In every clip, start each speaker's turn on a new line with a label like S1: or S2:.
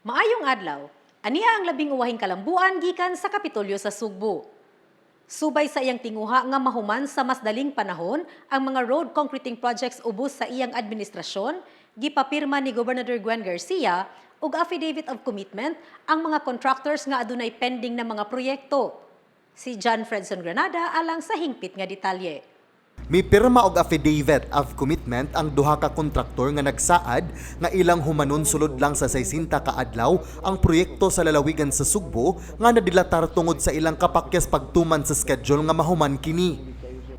S1: Maayong adlaw, aniya ang labing uwahing kalambuan gikan sa Kapitolyo sa Sugbo. Subay sa iyang tinguha nga mahuman sa mas daling panahon ang mga road concreting projects ubos sa iyang administrasyon, gipapirma ni Gobernador Gwen Garcia ug affidavit of commitment ang mga contractors nga adunay pending na mga proyekto. Si John Fredson Granada alang sa hingpit nga detalye.
S2: Mipirma og affidavit of commitment ang duha ka kontraktor nga nagsaad nga ilang humanon sulod lang sa 60 ka adlaw ang proyekto sa lalawigan sa Sugbo nga nadilatar tungod sa ilang kapakyas pagtuman sa schedule nga mahuman kini.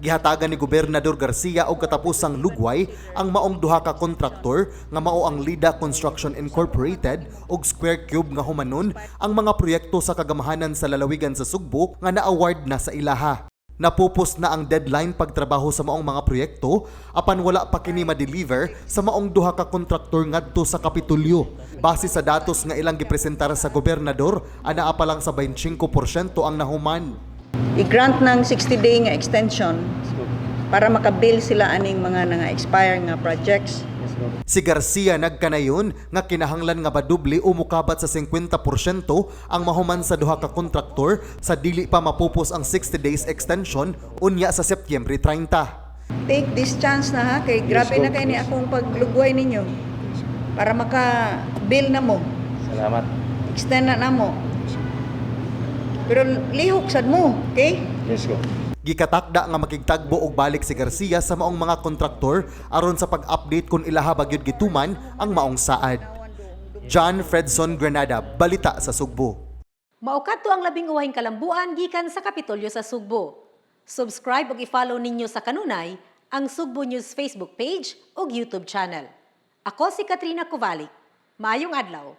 S2: Gihatagan ni Gobernador Garcia og katapusang lugway ang maong duha ka kontraktor nga mao ang Lida Construction Incorporated ug Square Cube nga humanon ang mga proyekto sa kagamahanan sa lalawigan sa Sugbo nga na-award na sa ilaha. Napupos na ang deadline pagtrabaho sa maong mga proyekto apan wala pa kini ma-deliver sa maong duha ka kontraktor ngadto sa Kapitolyo. Base sa datos nga ilang gipresentar sa gobernador, anaa pa lang sa 25% ang nahuman.
S3: I-grant ng 60-day nga extension para makabill sila aning mga nga-expire nga projects.
S2: Si Garcia nagkanayon nga kinahanglan nga badubli o mukabat sa 50% ang mahuman sa duha ka kontraktor sa dili pa mapupos ang 60 days extension unya sa Setyembre 30.
S3: Take this chance na ha, kay grabe na kayo ni akong paglugway ninyo para maka-bill na mo.
S4: Salamat.
S3: Extend na mo. Pero lihok sad mo, okay?
S4: Let's go.
S2: Gikatakda nga makigtagbo og balik si Garcia sa maong mga kontraktor aron sa pag-update kung ilaha bagyod gituman ang maong saad. John Fredson Granada, Balita sa Sugbo.
S1: Maukato ang labing uwahing kalambuan gikan sa Kapitolyo sa Sugbo. Subscribe ug i-follow ninyo sa kanunay ang Sugbo News Facebook page ug YouTube channel. Ako si Katrina Kovalik. Maayong adlaw.